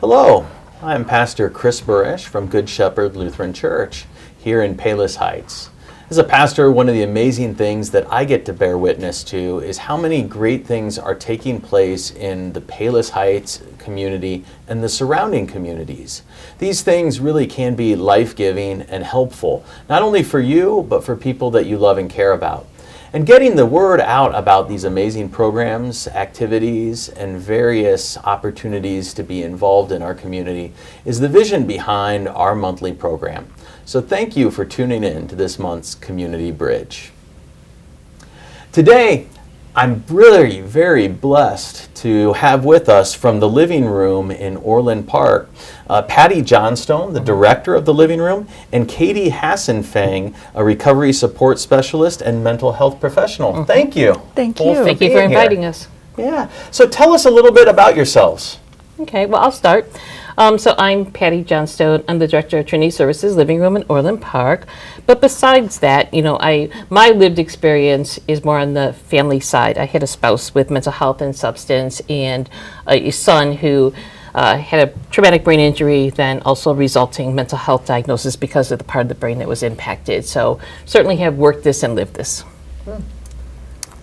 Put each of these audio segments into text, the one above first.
Hello, I'm Pastor Chris Burish from Good Shepherd Lutheran Church here in Palos Heights. As a pastor, one of the amazing things that I get to bear witness to is how many great things are taking place in the Palos Heights community and the surrounding communities. These things really can be life-giving and helpful, not only for you, but for people that you love and care about. And getting the word out about these amazing programs, activities, and various opportunities to be involved in our community is the vision behind our monthly program. So thank you for tuning in to this month's Community Bridge. Today, I'm really very blessed to have with us from the Living Room in Orland Park, Patty Johnstone, the director of the Living Room, and Katie Hasenfang, a recovery support specialist and mental health professional. Mm-hmm. Thank you. Thank you. Thank you for inviting us. Yeah. So tell us a little bit about yourselves. Okay, well, I'll start. So I'm Patty Johnstone. I'm the director of Trinity Services Living Room in Orland Park. But besides that, my lived experience is more on the family side. I had a spouse with mental health and substance, and a son who had a traumatic brain injury, then also resulting mental health diagnosis because of the part of the brain that was impacted. So certainly have worked this and lived this.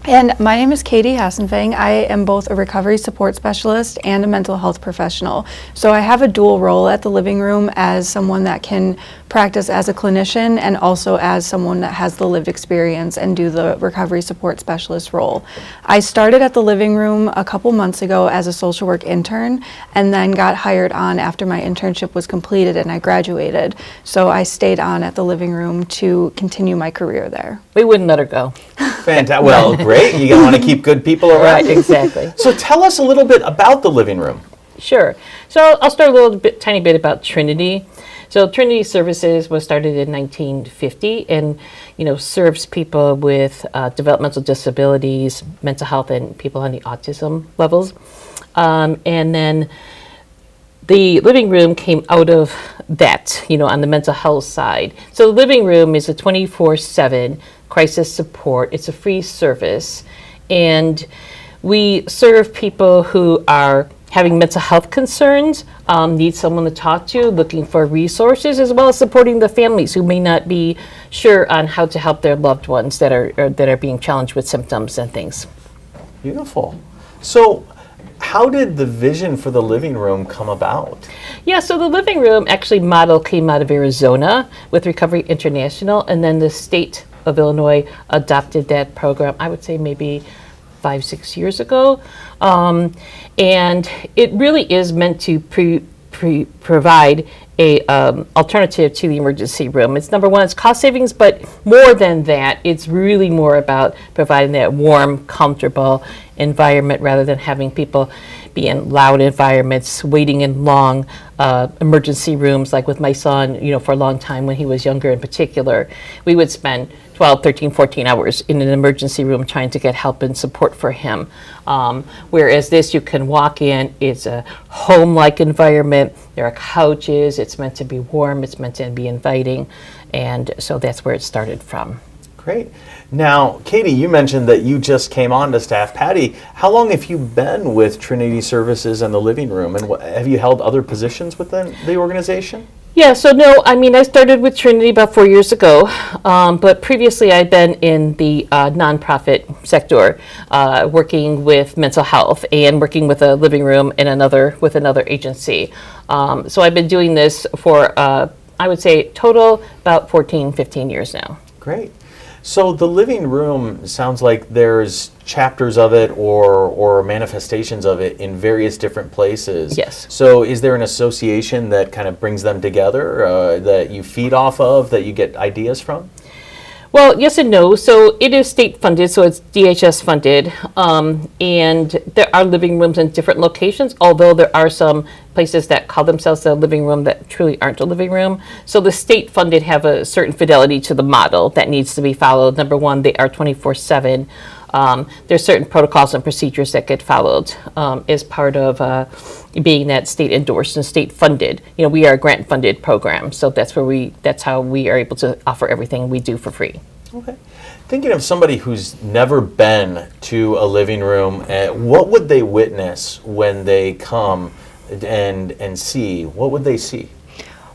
And my name is Katie Hasenfang. I am both a recovery support specialist and a mental health professional. So I have a dual role at the Living Room as someone that can practice as a clinician and also as someone that has the lived experience and do the recovery support specialist role. I started at the Living Room a couple months ago as a social work intern and then got hired on after my internship was completed and I graduated. So I stayed on at the Living Room to continue my career there. We wouldn't let her go. Fantastic. Well, great. You want to keep good people around. Right, exactly. So tell us a little bit about the Living Room. Sure. So I'll start tiny bit about Trinity. So Trinity Services was started in 1950 and, serves people with developmental disabilities, mental health, and people on the autism levels. And then the Living Room came out of that, on the mental health side. So the Living Room is a 24/7 crisis support. It's a free service. And we serve people who are having mental health concerns, need someone to talk to, looking for resources, as well as supporting the families who may not be sure on how to help their loved ones that are being challenged with symptoms and things. Beautiful. So how did the vision for the Living Room come about? Yeah, so the Living Room actually model came out of Arizona with Recovery International, and then the state of Illinois adopted that program, I would say maybe 5-6 years ago. And it really is meant to provide a alternative to the emergency room. It's number one, it's cost savings, but more than that, it's really more about providing that warm, comfortable environment rather than having people be in loud environments, waiting in long emergency rooms, like with my son, for a long time when he was younger in particular. We would spend 12, 13, 14 hours in an emergency room trying to get help and support for him. Whereas this, you can walk in, it's a home-like environment, there are couches, it's meant to be warm, it's meant to be inviting, and so that's where it started from. Great. Now, Katie, you mentioned that you just came on to staff. Patty, how long have you been with Trinity Services and the Living Room, and have you held other positions within the organization? Yeah, so no, I started with Trinity about 4 years ago, but previously I'd been in the nonprofit sector, working with mental health and working with a Living Room with another agency. So I've been doing this for, I would say, total about 14, 15 years now. Great. So the Living Room sounds like there's chapters of it or manifestations of it in various different places. Yes. So is there an association that kind of brings them together, that you feed off of, that you get ideas from? Well, yes and no. So it is state funded, so it's DHS funded, and there are living rooms in different locations, although there are some places that call themselves a living room that truly aren't a living room. So the state funded have a certain fidelity to the model that needs to be followed. Number one, they are 24/7. There's certain protocols and procedures that get followed as part of being that state endorsed and state funded. We are a grant funded program, so that's how we are able to offer everything we do for free. Okay. Thinking of somebody who's never been to a living room, what would they witness when they come and see, what would they see?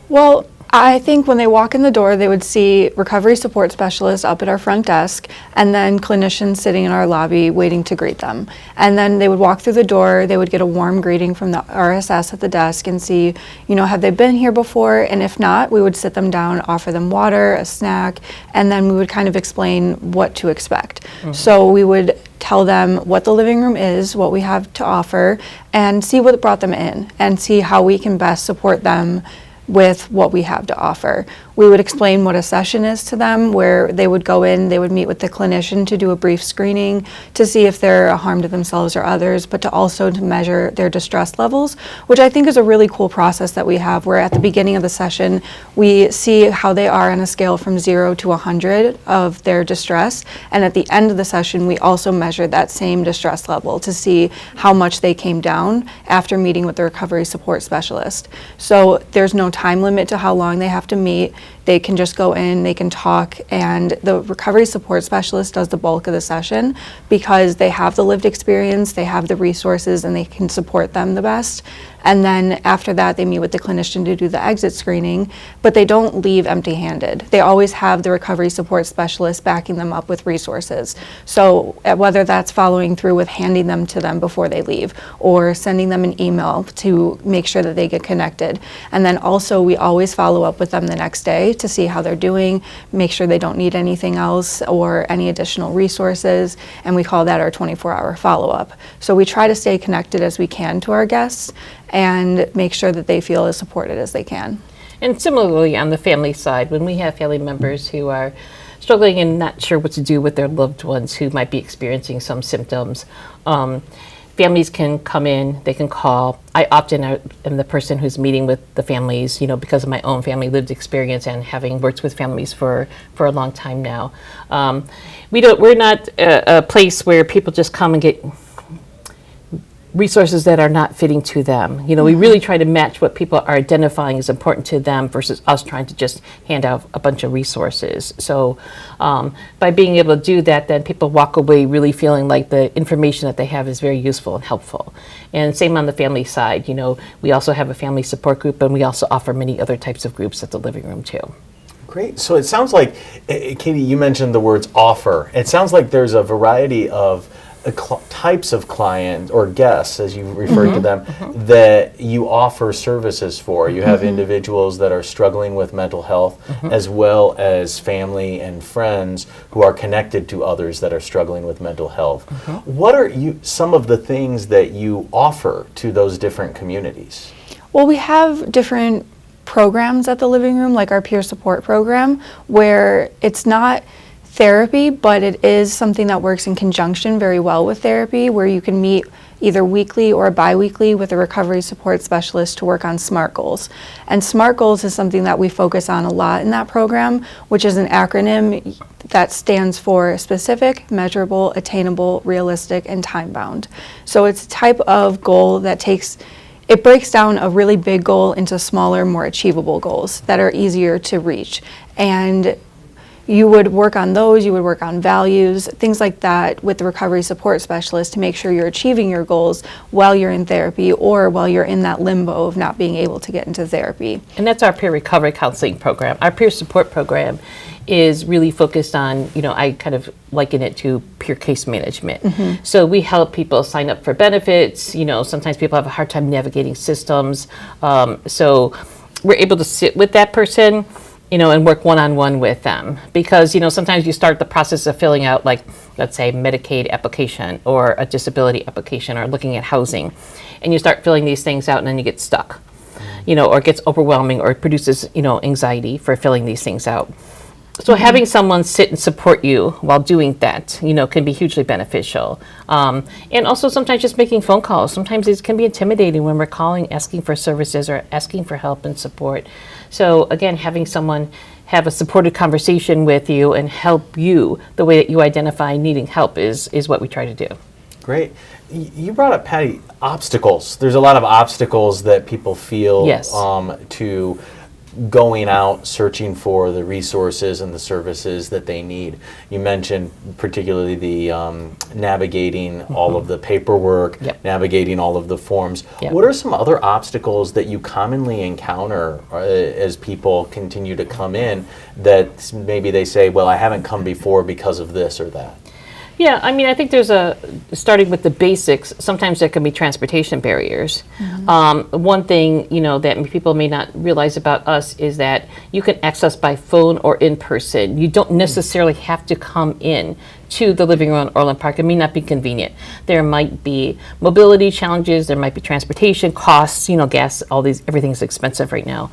Well, I think when they walk in the door, they would see recovery support specialists up at our front desk and then clinicians sitting in our lobby waiting to greet them. And then they would walk through the door, they would get a warm greeting from the RSS at the desk and see, have they been here before? And if not, we would sit them down, offer them water, a snack, and then we would kind of explain what to expect. So we would tell them what the living room is, what we have to offer, and see what brought them in and see how we can best support them with what we have to offer. We would explain what a session is to them, where they would go in, they would meet with the clinician to do a brief screening to see if they're a harm to themselves or others, but to also to measure their distress levels, which I think is a really cool process that we have, where at the beginning of the session, we see how they are on a scale from 0 to 100 of their distress, and at the end of the session, we also measure that same distress level to see how much they came down after meeting with the recovery support specialist. So there's no time limit to how long they have to meet. They can just go in, they can talk, and the recovery support specialist does the bulk of the session because they have the lived experience, they have the resources, and they can support them the best. And then after that, they meet with the clinician to do the exit screening, but they don't leave empty-handed. They always have the recovery support specialist backing them up with resources. So whether that's following through with handing them to them before they leave or sending them an email to make sure that they get connected. And then also we always follow up with them the next day to see how they're doing, make sure they don't need anything else or any additional resources, and we call that our 24-hour follow-up. So we try to stay connected as we can to our guests and make sure that they feel as supported as they can. And similarly, on the family side, when we have family members who are struggling and not sure what to do with their loved ones who might be experiencing some symptoms, families can come in, they can call. I often am the person who's meeting with the families, because of my own family lived experience and having worked with families for a long time now. We're not a place where people just come and get resources that are not fitting to them. We really try to match what people are identifying as important to them versus us trying to just hand out a bunch of resources. So by being able to do that, then people walk away really feeling like the information that they have is very useful and helpful. And same on the family side. We also have a family support group, and we also offer many other types of groups at the living room too. Great. So it sounds like, Katie, you mentioned the words offer. It sounds like there's a variety of types of clients or guests, as you referred to them, that you offer services for. You have individuals that are struggling with mental health, as well as family and friends who are connected to others that are struggling with mental health. What are some of the things that you offer to those different communities? Well, we have different programs at the living room, like our peer support program, where it's not therapy, but it is something that works in conjunction very well with therapy, where you can meet either weekly or bi-weekly with a recovery support specialist to work on SMART goals. And SMART goals is something that we focus on a lot in that program, which is an acronym that stands for specific, measurable, attainable, realistic, and time-bound. So it's a type of goal that it breaks down a really big goal into smaller, more achievable goals that are easier to reach. And you would work on those, you would work on values, things like that with the recovery support specialist to make sure you're achieving your goals while you're in therapy or while you're in that limbo of not being able to get into therapy. And that's our peer recovery counseling program. Our peer support program is really focused on, I kind of liken it to peer case management. So we help people sign up for benefits. Sometimes people have a hard time navigating systems. So we're able to sit with that person, and work one-on-one with them. Because, sometimes you start the process of filling out, like, let's say, Medicaid application or a disability application or looking at housing. And you start filling these things out and then you get stuck, or it gets overwhelming or it produces, anxiety for filling these things out. So having someone sit and support you while doing that, can be hugely beneficial. And also sometimes just making phone calls. Sometimes it can be intimidating when we're calling, asking for services or asking for help and support. So again, having someone have a supported conversation with you and help you the way that you identify needing help is what we try to do. Great. You brought up, Patty, obstacles. There's a lot of obstacles that people feel Yes. To going out searching for the resources and the services that they need. You mentioned particularly the navigating all of the paperwork, Yep. navigating all of the forms. Yep. What are some other obstacles that you commonly encounter as people continue to come in that maybe they say, well, I haven't come before because of this or that? Yeah, I mean, I think starting with the basics, sometimes there can be transportation barriers. One thing, that people may not realize about us is that you can access by phone or in person. You don't necessarily have to come in to the living room in Orland Park. It may not be convenient. There might be mobility challenges, there might be transportation costs, gas, everything's expensive right now.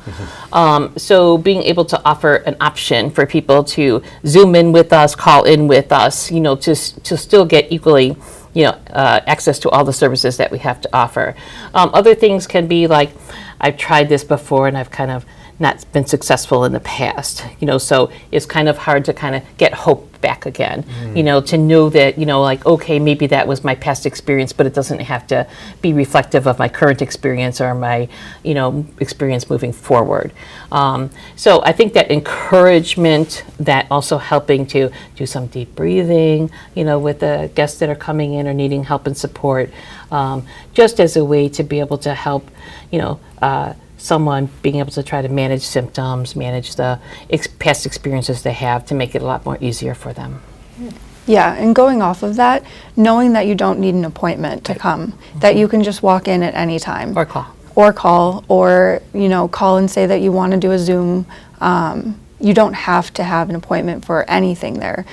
So being able to offer an option for people to Zoom in with us, call in with us, to still get equally access to all the services that we have to offer. Other things can be like, I've tried this before and I've kind of not been successful in the past, so it's kind of hard to kind of get hope back again, to know that, okay, maybe that was my past experience, but it doesn't have to be reflective of my current experience or my, experience moving forward. So I think that encouragement, that also helping to do some deep breathing, with the guests that are coming in or needing help and support, just as a way to be able to help, someone being able to try to manage symptoms, manage the past experiences they have, to make it a lot more easier for them. Yeah, and going off of that, knowing that you don't need an appointment to come, that you can just walk in at any time. Or call. Or call, or, call and say that you want to do a Zoom. You don't have to have an appointment for anything there.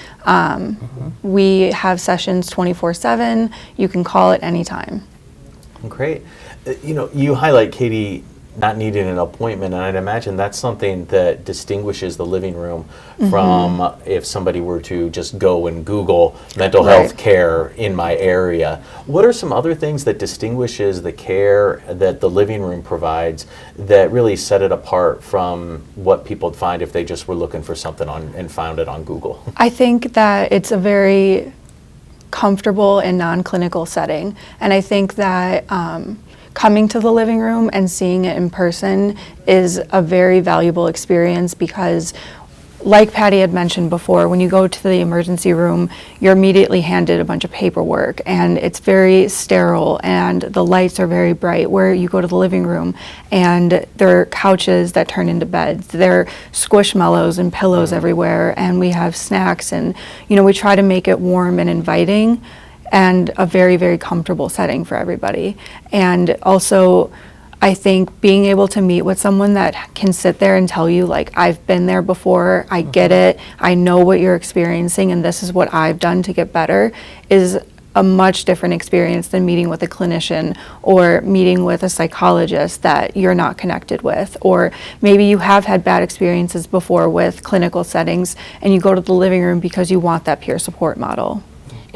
We have sessions 24/7. You can call at any time. Great. You highlight, Katie, not needing an appointment, and I'd imagine that's something that distinguishes the living room from if somebody were to just go and Google mental health care in my area. What are some other things that distinguishes the care that the living room provides that really set it apart from what people would find if they just were looking for something and found it on Google? I think that it's a very comfortable and non-clinical setting, and I think that coming to the living room and seeing it in person is a very valuable experience, because like Patty had mentioned before, when you go to the emergency room, you're immediately handed a bunch of paperwork, and it's very sterile and the lights are very bright. Where you go to the living room and there are couches that turn into beds, there are squishmallows and pillows everywhere, and we have snacks, and we try to make it warm and inviting and a very, very comfortable setting for everybody. And also, I think being able to meet with someone that can sit there and tell you, like, I've been there before, I get it, I know what you're experiencing, and this is what I've done to get better, is a much different experience than meeting with a clinician or meeting with a psychologist that you're not connected with. Or maybe you have had bad experiences before with clinical settings and you go to the living room because you want that peer support model.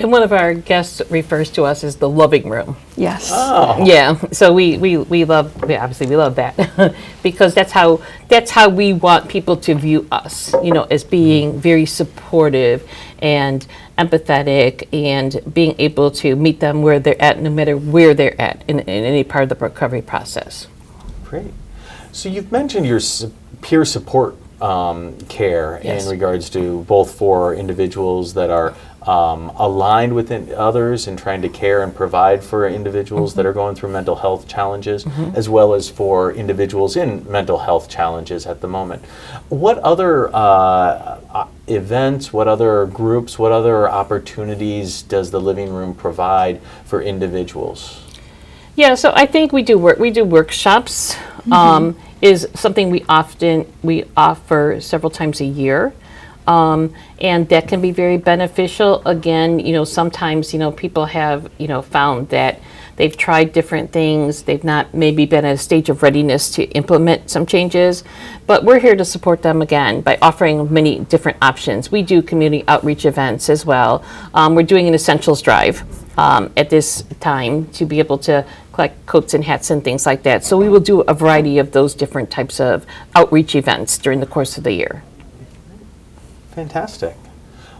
And one of our guests refers to us as the loving room. Yes. Oh. Yeah, so we obviously we love that because that's how we want people to view us, as being very supportive and empathetic, and being able to meet them where they're at, no matter where they're at in any part of the recovery process. Great. So you've mentioned your peer support care Yes. in regards to both for individuals that are aligned with others and trying to care and provide for individuals that are going through mental health challenges, as well as for individuals in mental health challenges at the moment. What other events, what other groups, what other opportunities does the living room provide for individuals? Yeah, so I think we do workshops. Is something we offer several times a year. And that can be very beneficial. Again, sometimes, people have, found that they've tried different things. They've not maybe been at a stage of readiness to implement some changes, but we're here to support them again by offering many different options. We do community outreach events as well. We're doing an essentials drive at this time to be able to collect coats and hats and things like that. So we will do a variety of those different types of outreach events during the course of the year. Fantastic.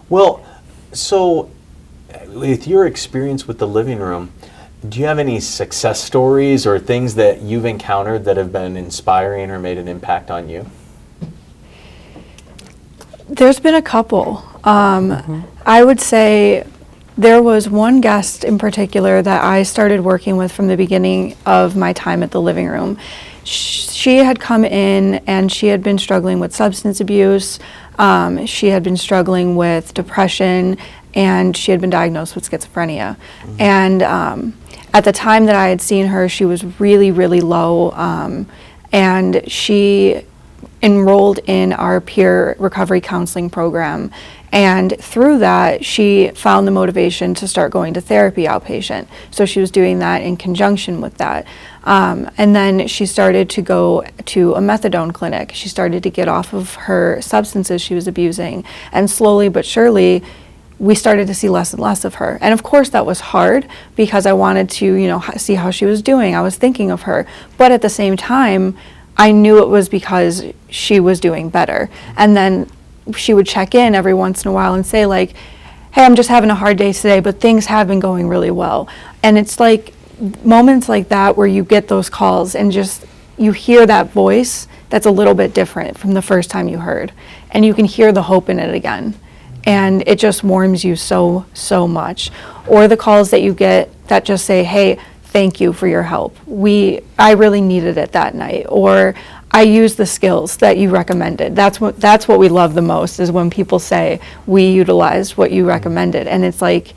Well, so with your experience with the living room, do you have any success stories or things that you've encountered that have been inspiring or made an impact on you? There's been a couple. I would say there was one guest in particular that I started working with from the beginning of my time at the living room. She had come in and she had been struggling with substance abuse. She had been struggling with depression, and she had been diagnosed with schizophrenia. And at the time that I had seen her, she was really, really low, and she enrolled in our peer recovery counseling program. And through that, she found the motivation to start going to therapy outpatient. So she was doing that in conjunction with that. And then she started to go to a methadone clinic. She started to get off of her substances she was abusing. And slowly but surely, we started to see less and less of her. And of course that was hard because I wanted to, see how she was doing. I was thinking of her. But at the same time, I knew it was because she was doing better. And then she would check in every once in a while and say like, hey, I'm just having a hard day today, but things have been going really well. And it's like moments like that where you get those calls and just you hear that voice that's a little bit different from the first time you heard. And you can hear the hope in it again. And it just warms you so, so much. Or the calls that you get that just say, hey, thank you for your help. I really needed it that night. Or I used the skills that you recommended. That's what we love the most, is when people say we utilized what you recommended. And it's like,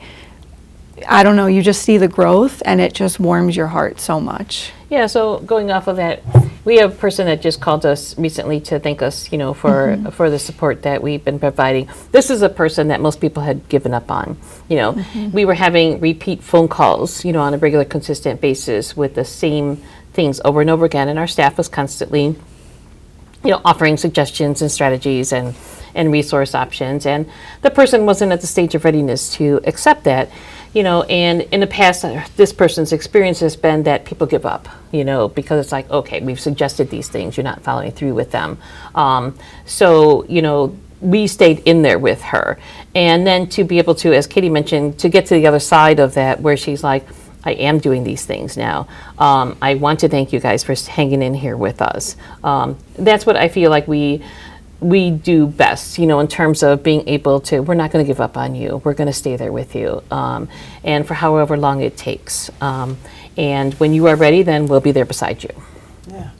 I don't know, you just see the growth and it just warms your heart so much. Yeah, so going off of that, we have a person that just called us recently to thank us, for the support that we've been providing. This is a person that most people had given up on. We were having repeat phone calls, on a regular, consistent basis with the same things over and over again, and our staff was constantly, offering suggestions and strategies and resource options, and the person wasn't at the stage of readiness to accept that. And in the past, this person's experience has been that people give up, because it's like, okay, we've suggested these things, you're not following through with them. So, we stayed in there with her. And then to be able to, as Katie mentioned, to get to the other side of that, where she's like, I am doing these things now. I want to thank you guys for hanging in here with us. That's what I feel like we do best, in terms of being able to, we're not going to give up on you. We're going to stay there with you, and for however long it takes. And when you are ready, then we'll be there beside you. Yeah.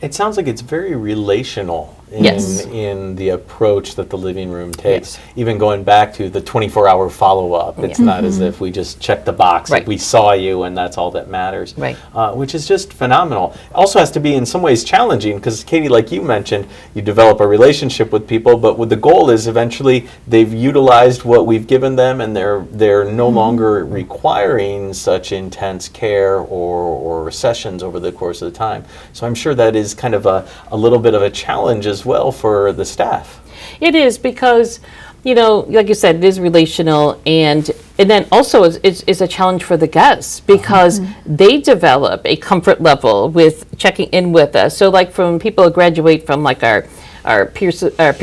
It sounds like it's very relational Yes. in the approach that the living room takes. Yes. Even going back to the 24-hour follow-up, it's not as if we just check the box, Right. like we saw you and that's all that matters, Right. Which is just phenomenal. Also has to be in some ways challenging because, Katie, like you mentioned, you develop a relationship with people, but what the goal is eventually they've utilized what we've given them and they're no longer requiring such intense care or sessions over the course of the time. So I'm sure that is kind of a little bit of a challenge as well for the staff. It is because, like you said, it is relational, and then also it's a challenge for the guests because they develop a comfort level with checking in with us. So like from people who graduate from like our peer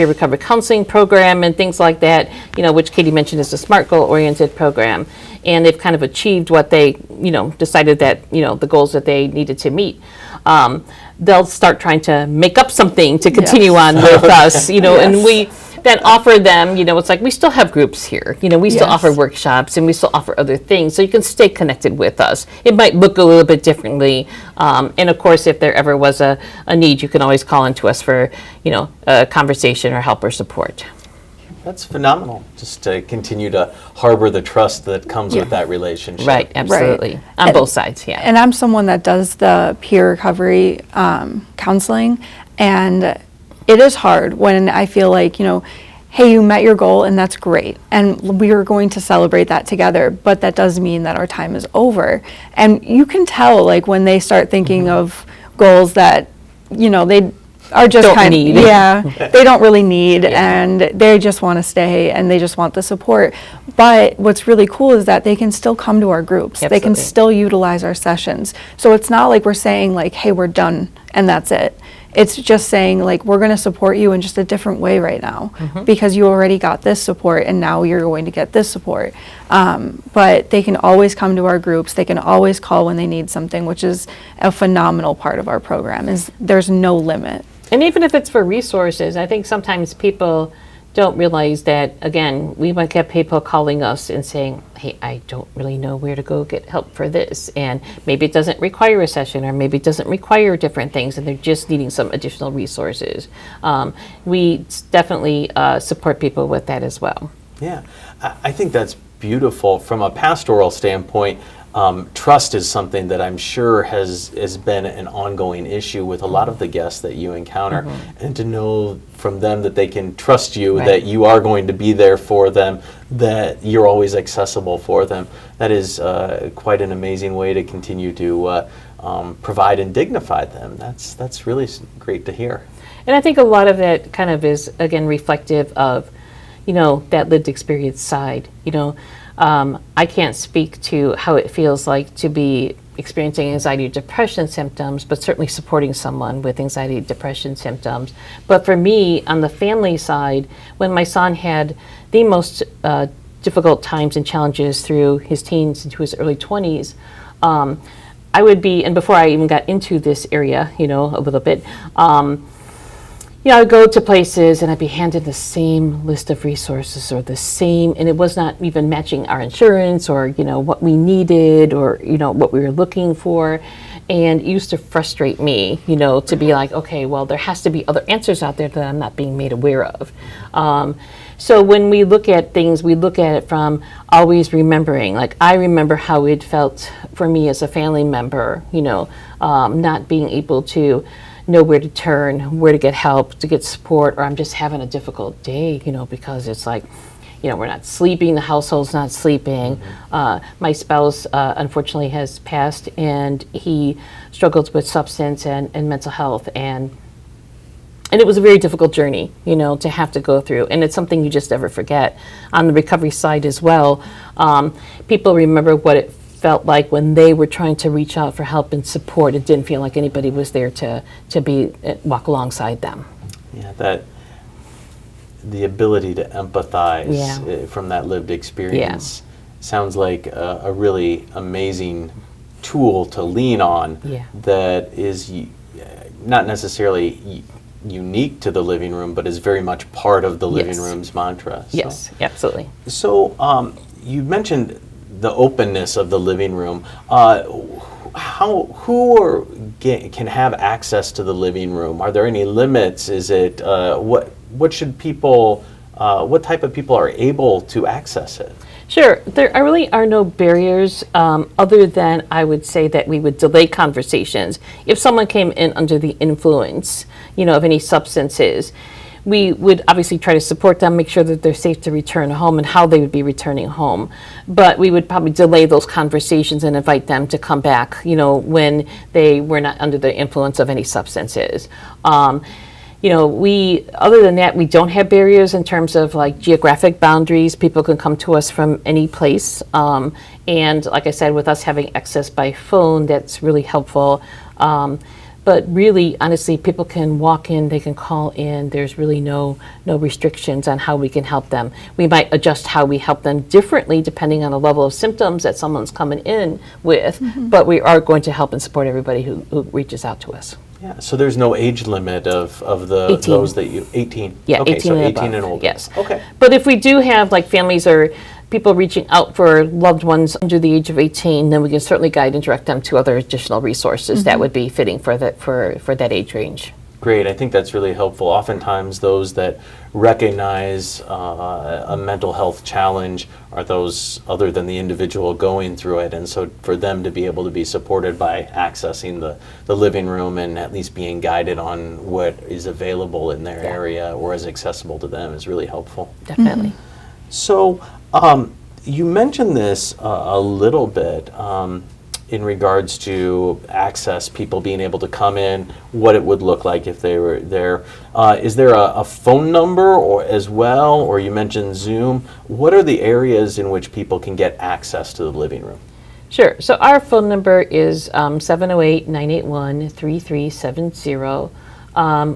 recovery counseling program and things like that, which Katie mentioned is a SMART goal-oriented program, and they've kind of achieved what they, decided that, the goals that they needed to meet. They'll start trying to make up something to continue on with us, and we then offer them, it's like we still have groups here, we still offer workshops and we still offer other things, so you can stay connected with us. It might look a little bit differently, and of course, if there ever was a need, you can always call into us for, a conversation or help or support. That's phenomenal, just to continue to harbor the trust that comes with that relationship. Right, absolutely. Right. On both sides, yeah. And I'm someone that does the peer recovery counseling, and it is hard when I feel like, hey, you met your goal and that's great, and we are going to celebrate that together, but that does mean that our time is over. And you can tell, like, when they start thinking of goals that, they are just Don't need. they don't really need, and they just want to stay and they just want the support. But what's really cool is that they can still come to our groups. They can Absolutely. still utilize our sessions. So it's not like we're saying like, hey, we're done and that's it. It's just saying like, we're going to support you in just a different way right now because you already got this support and now you're going to get this support. But they can always come to our groups. They can always call when they need something, which is a phenomenal part of our program, is there's no limit. And even if it's for resources, I think sometimes people don't realize that, again, we might get people calling us and saying, hey, I don't really know where to go get help for this. And maybe it doesn't require a session, or maybe it doesn't require different things, and they're just needing some additional resources. We definitely support people with that as well. Yeah, I think that's beautiful. From a pastoral standpoint, trust is something that I'm sure has been an ongoing issue with a lot of the guests that you encounter, and to know from them that they can trust you, Right. that you are going to be there for them, that you're always accessible for them. That is quite an amazing way to continue to provide and dignify them. That's really great to hear. And I think a lot of that kind of is, again, reflective of, that lived experience side. I can't speak to how it feels like to be experiencing anxiety or depression symptoms, but certainly supporting someone with anxiety, depression symptoms. But for me, on the family side, when my son had the most difficult times and challenges through his teens into his early 20s, I would be, and before I even got into this area, a little bit, I would go to places and I'd be handed the same list of resources, or the same, and it was not even matching our insurance or, what we needed, or, what we were looking for. And it used to frustrate me, to be like, okay, well, there has to be other answers out there that I'm not being made aware of. So when we look at things, we look at it from always remembering. Like, I remember how it felt for me as a family member, not being able to know where to turn, where to get help, to get support, or I'm just having a difficult day, because it's like, we're not sleeping, the household's not sleeping. My spouse, unfortunately, has passed, and he struggled with substance and mental health, and it was a very difficult journey, to have to go through, and it's something you just never forget. On the recovery side as well, people remember what it felt like when they were trying to reach out for help and support. It didn't feel like anybody was there to walk alongside them. Yeah, that the ability to empathize from that lived experience sounds like a really amazing tool to lean on, that is not necessarily unique to the living room, but is very much part of the living room's mantra. Yes, absolutely. So you mentioned the openness of the living room. Who can have access to the living room? Are there any limits? Is it what should people? What type of people are able to access it? Sure, there really are no barriers, other than I would say that we would delay conversations if someone came in under the influence, of any substances. We would obviously try to support them, make sure that they're safe to return home and how they would be returning home. But we would probably delay those conversations and invite them to come back, when they were not under the influence of any substances. Other than that, we don't have barriers in terms of like geographic boundaries. People can come to us from any place. And like I said, with us having access by phone, that's really helpful. But really, honestly, people can walk in, they can call in. There's really no restrictions on how we can help them. We might adjust how we help them differently depending on the level of symptoms that someone's coming in with, but we are going to help and support everybody who reaches out to us. Yeah, so there's no age limit of 18. Those that you 18. Yeah, okay, 18 so and 18 above. and older. Yes. Okay. But if we do have like families or people reaching out for loved ones under the age of 18, then we can certainly guide and direct them to other additional resources that would be fitting for that age range. Great. I think that's really helpful. Oftentimes those that recognize a mental health challenge are those other than the individual going through it. And so for them to be able to be supported by accessing the living room and at least being guided on what is available in their area or is accessible to them is really helpful. Definitely. So you mentioned this a little bit in regards to access, people being able to come in, what it would look like if they were there. Is there a phone number or as well, or you mentioned Zoom? What are the areas in which people can get access to the living room? Sure. So our phone number is 708-981-3370.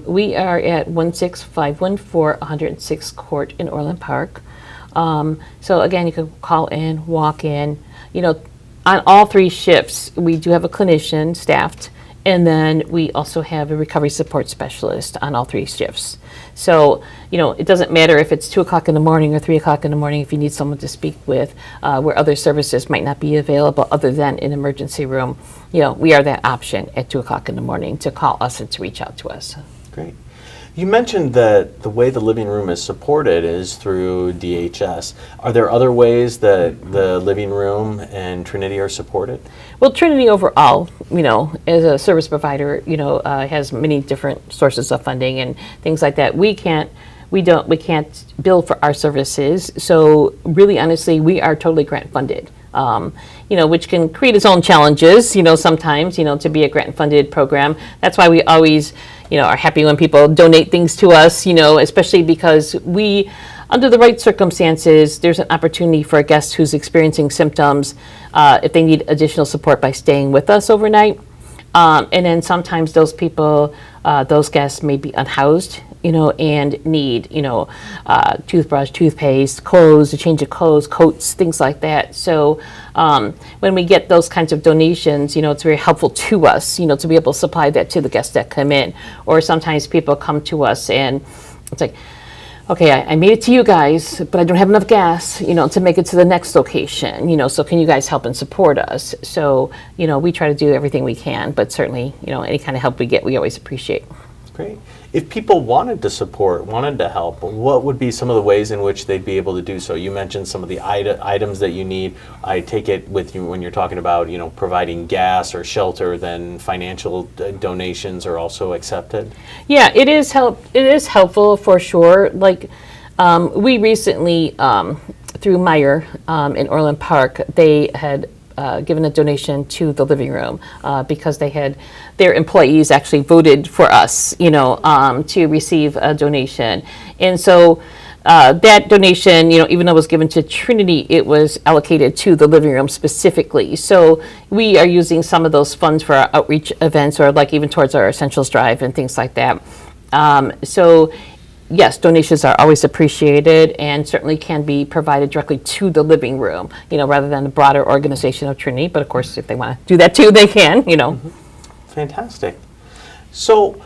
We are at 16514 106th Court in Orland Park. So again, you can call in, walk in. On all three shifts, we do have a clinician staffed, And then we also have a recovery support specialist on all 3 shifts. So, it doesn't matter if it's 2 o'clock in the morning or 3 o'clock in the morning if you need someone to speak with, where other services might not be available other than an emergency room. We are that option at 2 o'clock in the morning to call us and to reach out to us. Great. You mentioned that the way the living room is supported is through DHS. Are there other ways that the living room and Trinity are supported? Well, Trinity overall, as a service provider, has many different sources of funding and things like that. We can't bill for our services. So really, honestly, we are totally grant funded. Which can create its own challenges, sometimes, to be a grant funded program. That's why we always, are happy when people donate things to us, especially because we, under the right circumstances, there's an opportunity for a guest who's experiencing symptoms, if they need additional support by staying with us overnight. And then sometimes those people, those guests may be unhoused, and need, toothbrush, toothpaste, clothes, a change of clothes, coats, things like that. So when we get those kinds of donations, it's very helpful to us, to be able to supply that to the guests that come in. Or sometimes people come to us and it's like, okay, I made it to you guys, but I don't have enough gas, to make it to the next location, so can you guys help and support us? So, we try to do everything we can, but certainly, any kind of help we get, we always appreciate. Great. If people wanted to help, what would be some of the ways in which they'd be able to do so? You mentioned some of the items that you need. I take it with you when you're talking about, providing gas or shelter, then financial donations are also accepted? Yeah, it is helpful for sure. Like we recently, through Meyer in Orland Park, they had given a donation to the living room because their employees actually voted for us, to receive a donation. And so that donation, even though it was given to Trinity, it was allocated to the living room specifically. So we are using some of those funds for our outreach events, or like even towards our Essentials Drive and things like that. So yes, donations are always appreciated and certainly can be provided directly to the living room, rather than the broader organization of Trinity. But of course, if they want to do that too, they can, Mm-hmm. Fantastic. So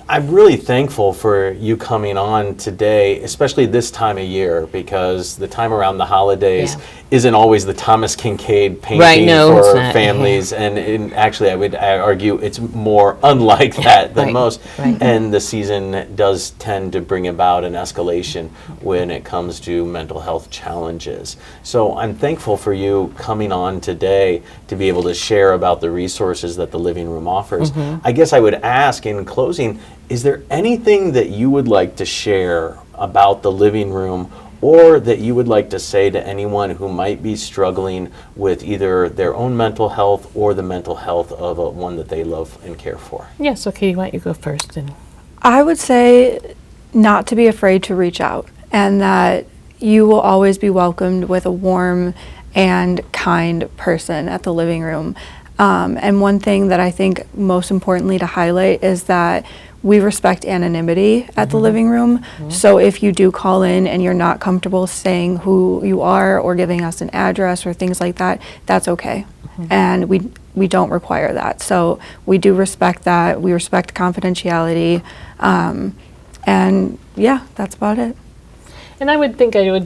I'm really thankful for you coming on today, especially this time of year, because the time around the holidays isn't always the Thomas Kincaid painting for families. And actually, I would argue it's more unlike that than most. Right. And the season does tend to bring about an escalation when it comes to mental health challenges. So I'm thankful for you coming on today to be able to share about the resources that the living room offers. Mm-hmm. I guess I would ask in closing, is there anything that you would like to share about the living room, or that you would like to say to anyone who might be struggling with either their own mental health or the mental health of one that they love and care for? Yes, okay, why don't you go first? I would say not to be afraid to reach out, and that you will always be welcomed with a warm and kind person at the living room. And one thing that I think most importantly to highlight is that we respect anonymity at the living room. Mm-hmm. So if you do call in and you're not comfortable saying who you are or giving us an address or things like that, that's okay. Mm-hmm. And we don't require that. So we do respect that. We respect confidentiality. And yeah, that's about it. And I would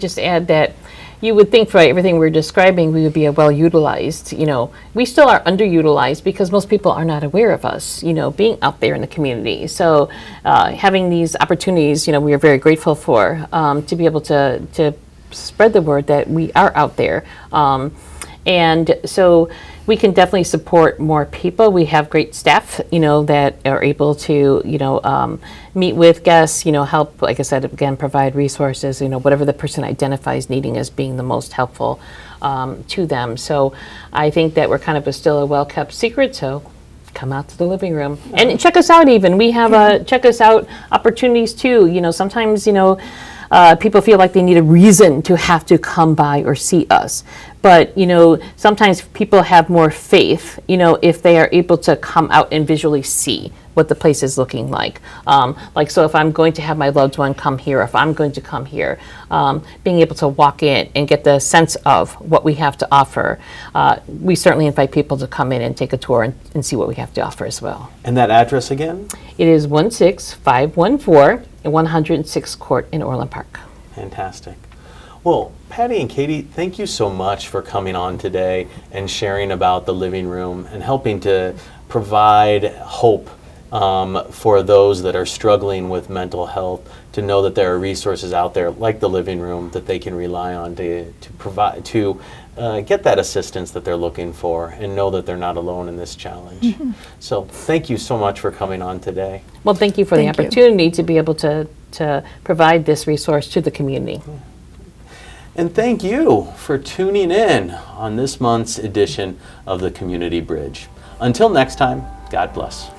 just add that you would think for everything we're describing, we would be well utilized. We still are underutilized because most people are not aware of us, being out there in the community. So having these opportunities, we are very grateful for, to be able to spread the word that we are out there. And so we can definitely support more people. We have great staff, that are able to, meet with guests, help, like I said, again, provide resources, whatever the person identifies needing as being the most helpful to them. So I think that we're kind of still a well-kept secret, so come out to the living room. And check us out even. We have check us out opportunities too. Sometimes, people feel like they need a reason to have to come by or see us. But, sometimes people have more faith, if they are able to come out and visually see what the place is looking like. Like, so if I'm going to have my loved one come here, if I'm going to come here, being able to walk in and get the sense of what we have to offer. We certainly invite people to come in and take a tour and see what we have to offer as well. And that address again? It is 16514 and 106th Court in Orland Park. Fantastic. Well, Patty and Katie, thank you so much for coming on today and sharing about the living room and helping to provide hope for those that are struggling with mental health, to know that there are resources out there like the living room that they can rely on to provide, to get that assistance that they're looking for, and know that they're not alone in this challenge. So thank you so much for coming on today. Well, thank you for the opportunity to be able to provide this resource to the community. And thank you for tuning in on this month's edition of the Community Bridge. Until next time, God bless.